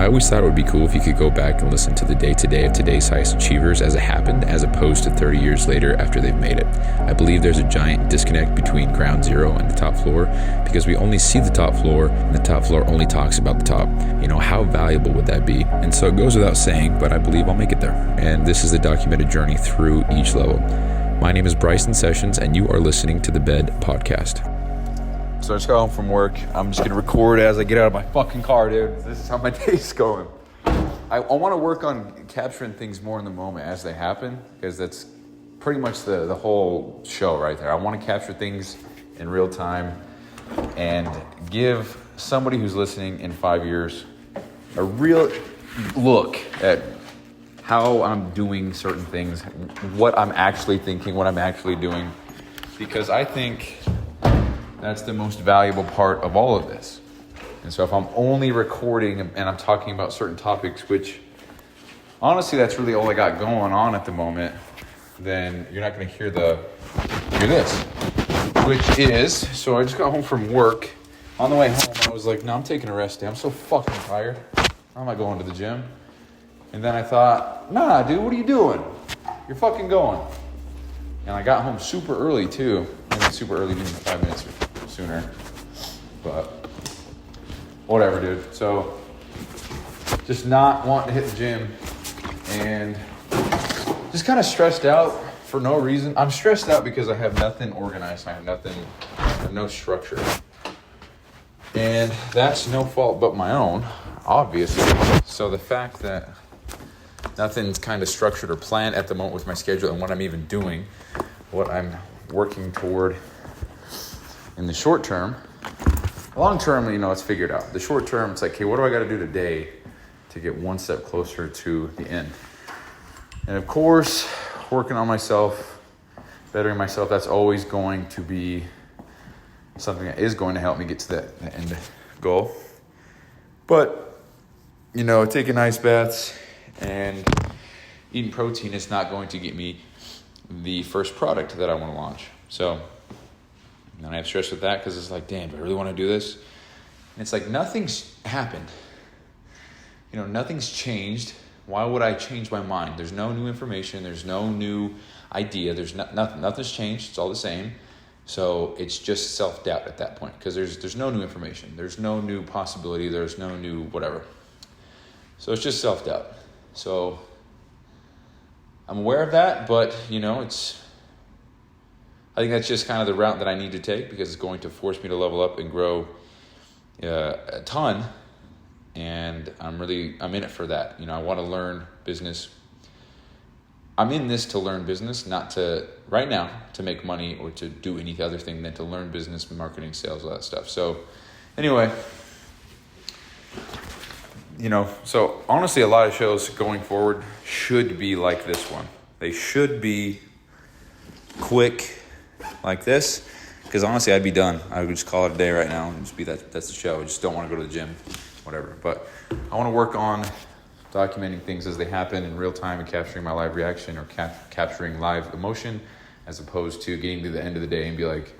I always thought it would be cool if you could go back and listen to the day-to-day of today's highest achievers as it happened, as opposed to 30 years later after they've made it. I believe there's a giant disconnect between ground zero and the top floor because we only see the top floor and the top floor only talks about the top. How valuable would that be? And so it goes without saying, but I believe I'll make it there. And this is a documented journey through each level. My name is Bryson Sessions, and you are listening to the Bed Podcast. So I just got home from work. I'm just going to record as I get out of my fucking car, dude. This is how my day's going. I want to work on capturing things more in the moment as they happen, because that's pretty much the whole show right there. I want to capture things in real time and give somebody who's listening in 5 years a real look at how I'm doing certain things, what I'm actually thinking, what I'm actually doing, because I think that's the most valuable part of all of this. And so if I'm only recording and I'm talking about certain topics, which honestly, that's really all I got going on at the moment, then you're not going to hear this, which is, so I just got home from work. On the way home, I was like, no, I'm taking a rest day. I'm so fucking tired. I'm not going to the gym. And then I thought, nah, dude, what are you doing? You're fucking going. And I got home super early, too. I mean, super early, meaning 5 minutes sooner. But whatever, dude. So just not wanting to hit the gym and just kind of stressed out for no reason. I'm stressed out because I have nothing organized. I have no structure. And that's no fault but my own, obviously. So the fact that nothing's kind of structured or planned at the moment with my schedule and what I'm even doing, what I'm working toward in the short term. Long term, it's figured out. The short term, it's like, okay, what do I got to do today to get one step closer to the end? And of course, working on myself, bettering myself, that's always going to be something that is going to help me get to that end goal. But, taking ice baths and eating protein is not going to get me the first product that I want to launch. So, and I have stress with that because it's like, damn, do I really want to do this? And it's like, nothing's happened. Nothing's changed. Why would I change my mind? There's no new information. There's no new idea. There's nothing's changed. It's all the same. So it's just self-doubt at that point because there's no new information. There's no new possibility. There's no new whatever. So it's just self-doubt. So I'm aware of that, but, I think that's just kind of the route that I need to take because it's going to force me to level up and grow a ton. And I'm in it for that. I want to learn business. I'm in this to learn business, not to, right now, to make money or to do any other thing than to learn business, marketing, sales, all that stuff. So anyway, so honestly, a lot of shows going forward should be like this one. They should be quick like this, because honestly, I'd be done. I would just call it a day right now and just be that's the show. I just don't want to go to the gym, whatever. But I want to work on documenting things as they happen in real time and capturing my live reaction or capturing live emotion, as opposed to getting to the end of the day and be like,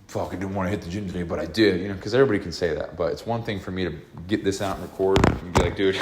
fuck, I didn't want to hit the gym today, but I did, because everybody can say that. But it's one thing for me to get this out and record and be like, dude,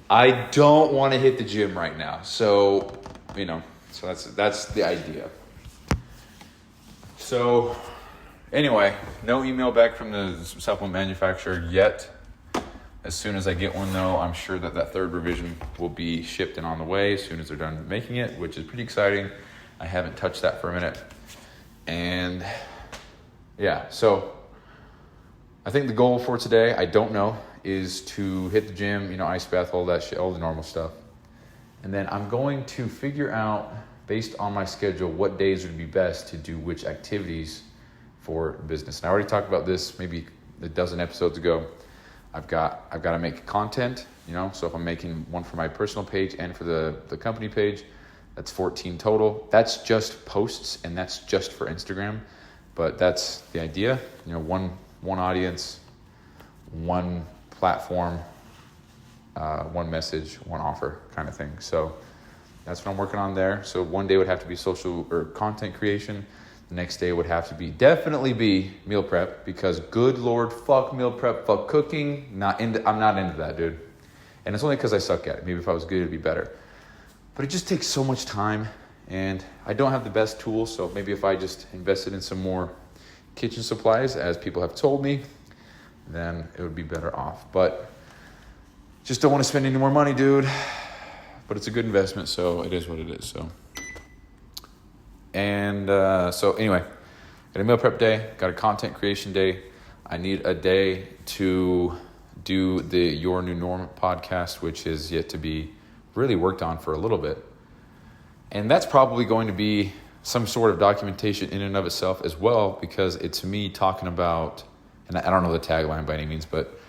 I don't want to hit the gym right now. So, so that's the idea. So anyway, no email back from the supplement manufacturer yet. As soon as I get one, though, I'm sure that third revision will be shipped and on the way as soon as they're done making it, which is pretty exciting. I haven't touched that for a minute. And yeah, so I think the goal for today, I don't know, is to hit the gym, ice bath, all that shit, all the normal stuff. And then I'm going to figure out, based on my schedule, what days would be best to do which activities for business. And I already talked about this maybe a dozen episodes ago. I've got to make content, so if I'm making one for my personal page and for the company page, that's 14 total. That's just posts and that's just for Instagram. But that's the idea, one audience, one platform, one message, one offer kind of thing. So that's what I'm working on there. So one day would have to be social or content creation. The next day would have to definitely be meal prep, because good Lord, fuck meal prep, fuck cooking. I'm not into that, dude. And it's only because I suck at it. Maybe if I was good, it'd be better. But it just takes so much time, and I don't have the best tools. So maybe if I just invested in some more kitchen supplies, as people have told me, then it would be better off. But just don't want to spend any more money, dude. But it's a good investment, so it is what it is. So anyway, got a meal prep day, got a content creation day. I need a day to do the Your New Norm podcast, which is yet to be really worked on for a little bit. And that's probably going to be some sort of documentation in and of itself as well, because it's me talking about, and I don't know the tagline by any means, but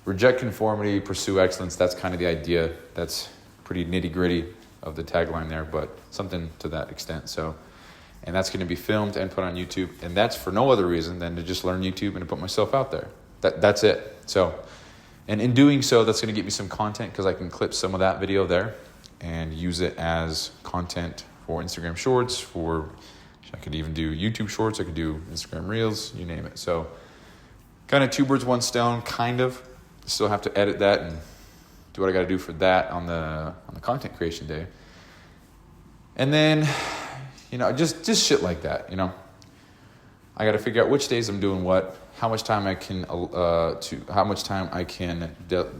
reject conformity, pursue excellence. That's kind of the idea. That's pretty nitty gritty of the tagline there, but something to that extent. So, and that's going to be filmed and put on YouTube. And that's for no other reason than to just learn YouTube and to put myself out there. That's it. So, and in doing so, that's going to get me some content, because I can clip some of that video there and use it as content for Instagram Shorts. I could even do YouTube Shorts. I could do Instagram Reels, you name it. So kind of two birds, one stone, kind of. Still have to edit that and do what I got to do for that on the content creation day. And then, just shit like that, I got to figure out which days I'm doing what, how much time I can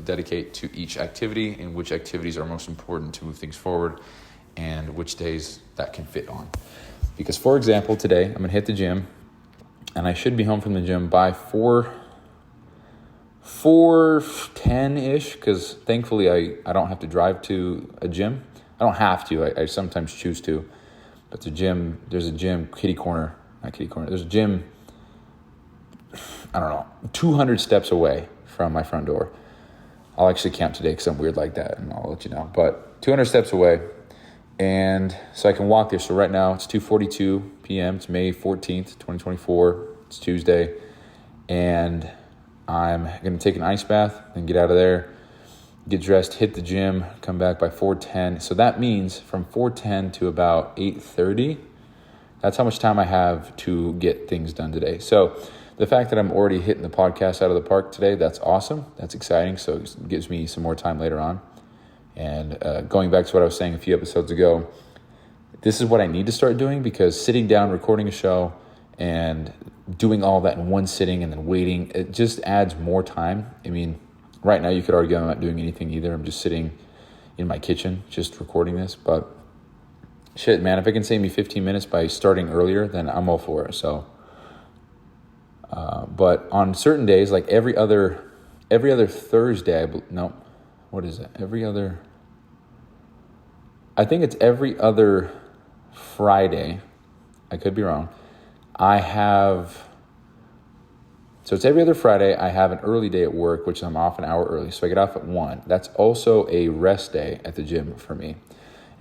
dedicate to each activity, and which activities are most important to move things forward, and which days that can fit on. Because, for example, today I'm going to hit the gym, and I should be home from the gym by 4:10-ish, because thankfully I don't have to drive to a gym. I don't have to. I sometimes choose to. But there's a gym, there's a gym 200 steps away from my front door. I'll actually count today because I'm weird like that, and I'll let you know. But 200 steps away, and so I can walk there. So right now it's 2:42 p.m. It's May 14th, 2024. It's Tuesday, and I'm going to take an ice bath and get out of there, get dressed, hit the gym, come back by 4:10. So that means from 4:10 to about 8:30, that's how much time I have to get things done today. So the fact that I'm already hitting the podcast out of the park today, that's awesome. That's exciting. So it gives me some more time later on. And going back to what I was saying a few episodes ago, this is what I need to start doing, because sitting down, recording a show, and doing all that in one sitting and then waiting, it just adds more time. I mean, right now you could argue I'm not doing anything either. I'm just sitting in my kitchen, just recording this. But shit, man, if it can save me 15 minutes by starting earlier, then I'm all for it. So, but on certain days, like every other Thursday, I think it's every other Friday. I could be wrong. So it's every other Friday. I have an early day at work, which I'm off an hour early. So I get off at 1. That's also a rest day at the gym for me.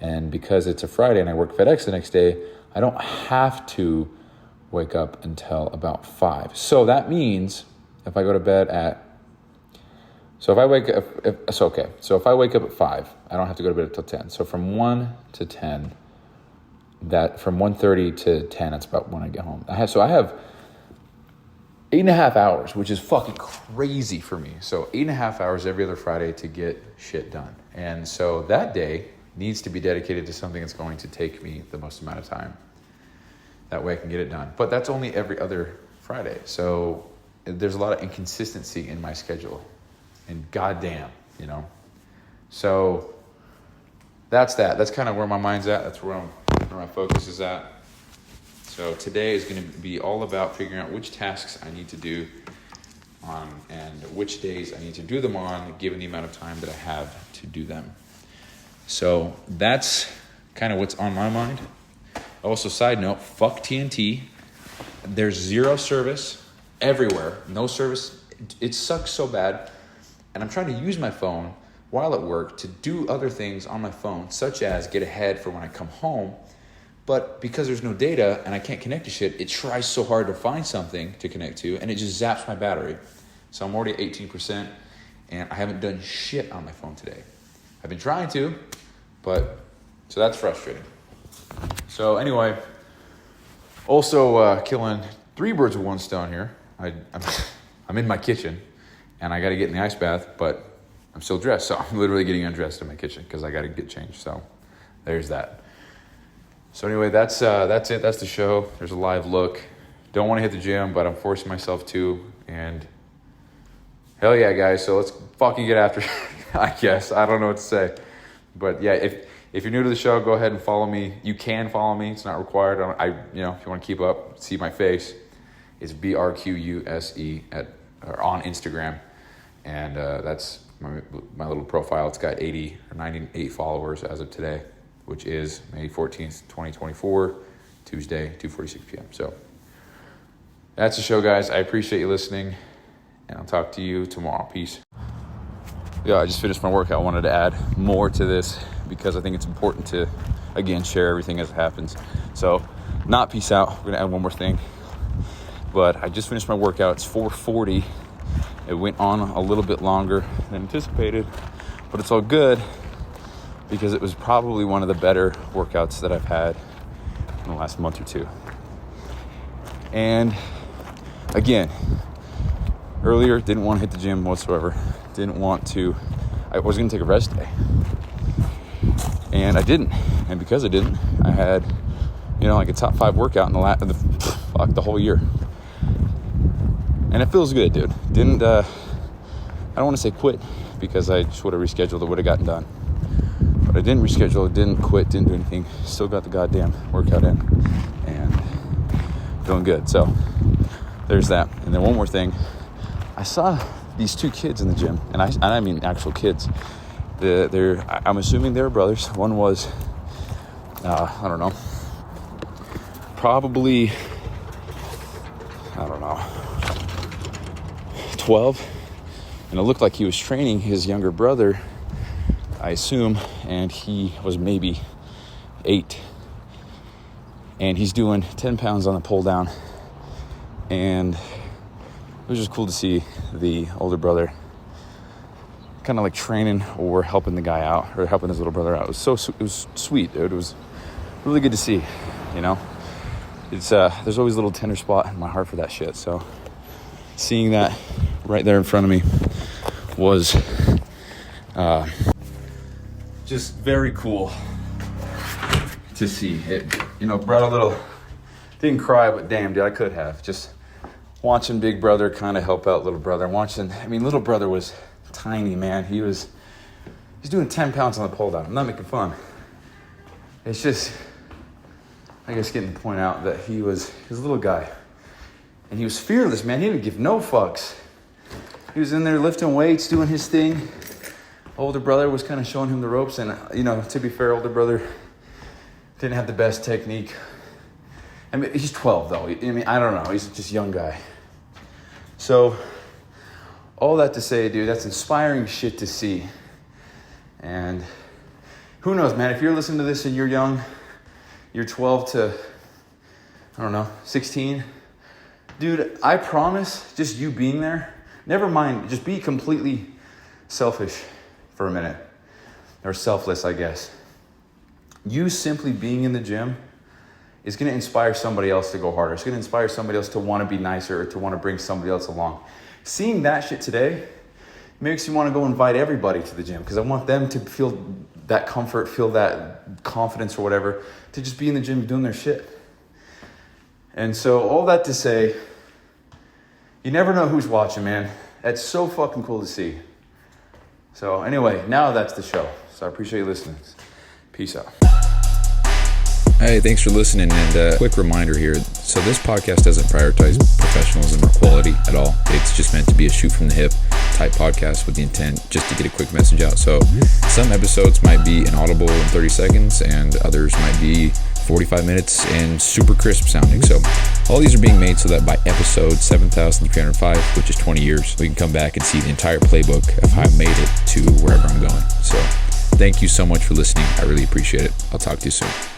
And because it's a Friday and I work FedEx the next day, I don't have to wake up until about 5. So that means if I go to bed if I wake up at 5, I don't have to go to bed until 10. So from 1 to 10, from 1:30 to 10, that's about when I get home. I have 8.5 hours, which is fucking crazy for me. So 8.5 hours every other Friday to get shit done. And so that day needs to be dedicated to something that's going to take me the most amount of time. That way I can get it done. But that's only every other Friday. So there's a lot of inconsistency in my schedule. And goddamn, So that's that. That's kind of where my mind's at. That's where my focus is at. So today is going to be all about figuring out which tasks I need to do on and which days I need to do them on, given the amount of time that I have to do them. So that's kind of what's on my mind. Also, side note, fuck TNT. There's zero service everywhere. No service. It sucks so bad. And I'm trying to use my phone while at work to do other things on my phone, such as get ahead for when I come home. But because there's no data and I can't connect to shit, it tries so hard to find something to connect to, and it just zaps my battery. So I'm already at 18%, and I haven't done shit on my phone today. I've been trying to, so that's frustrating. So anyway, Also, killing 3 birds with 1 stone here. I'm in my kitchen, and I got to get in the ice bath, but I'm still dressed, so I'm literally getting undressed in my kitchen because I got to get changed. So there's that. So anyway, that's it. That's the show. There's a live look. Don't want to hit the gym, but I'm forcing myself to. And hell yeah, guys. So let's fucking get after it, I guess. I don't know what to say. But yeah, if you're new to the show, go ahead and follow me. You can follow me. It's not required. If you want to keep up, see my face, it's BRQUSE on Instagram. And that's my little profile. It's got 80 or 98 followers as of today, which is May 14th, 2024, Tuesday, 2:46 p.m. So that's the show, guys. I appreciate you listening, and I'll talk to you tomorrow. Peace. Yeah, I just finished my workout. I wanted to add more to this because I think it's important to, again, share everything as it happens. So, not peace out. We're going to add one more thing. But I just finished my workout. It's 4:40. It went on a little bit longer than anticipated, but it's all good because it was probably one of the better workouts that I've had in the last month or two. And again, earlier, didn't want to hit the gym whatsoever. I was going to take a rest day. And I didn't. And because I didn't, I had, like a top 5 workout in the whole year. And it feels good, dude. I don't want to say quit because I just would have rescheduled it, would have gotten done. But I didn't reschedule it, didn't quit, didn't do anything. Still got the goddamn workout in. And feeling good. So there's that. And then one more thing. I saw these 2 kids in the gym. And I mean actual kids. I'm assuming they're brothers. One was, I don't know. Probably, 12, and it looked like he was training his younger brother, I assume, and he was maybe 8, and he's doing 10 pounds on the pull down, and it was just cool to see the older kind of like training or helping the guy out, or helping his little brother out. It was sweet, dude. It was really good to see, It's there's always a little tender spot in my heart for that shit, so seeing that right there in front of me was just very cool to see. It, brought a little, didn't cry, but damn, dude, I could have. Just watching big brother kind of help out little brother. Little brother was tiny, man. He's doing 10 pounds on the pull down. I'm not making fun. It's just, I guess, getting to point out that he was a little guy. And he was fearless, man. He didn't give no fucks. He was in there lifting weights, doing his thing. Older brother was kind of showing him the ropes. And, to be fair, older brother didn't have the best technique. I mean, he's 12, though. I don't know. He's just a young guy. So, all that to say, dude, that's inspiring shit to see. And who knows, man, if you're listening to this and you're young, you're 12 to, 16. Dude, I promise, just you being there, never mind, just be completely selfish for a minute. Or selfless, I guess. You simply being in the gym is going to inspire somebody else to go harder. It's going to inspire somebody else to want to be nicer, or to want to bring somebody else along. Seeing that shit today makes you want to go invite everybody to the gym, because I want them to feel that comfort, feel that confidence or whatever, to just be in the gym doing their shit. And so all that to say, you never know who's watching, man. That's so fucking cool to see. So anyway, now that's the show. So I appreciate you listening. Peace out. Hey, thanks for listening, and quick reminder here. So this podcast doesn't prioritize professionalism or quality at all. It's just meant to be a shoot from the hip type podcast with the intent just to get a quick message out. So some episodes might be inaudible in 30 seconds, and others might be 45 minutes and super crisp sounding. So all these are being made so that by episode 7,305, which is 20 years, we can come back and see the entire playbook of how I made it to wherever I'm going. So thank you so much for listening. I really appreciate it. I'll talk to you soon.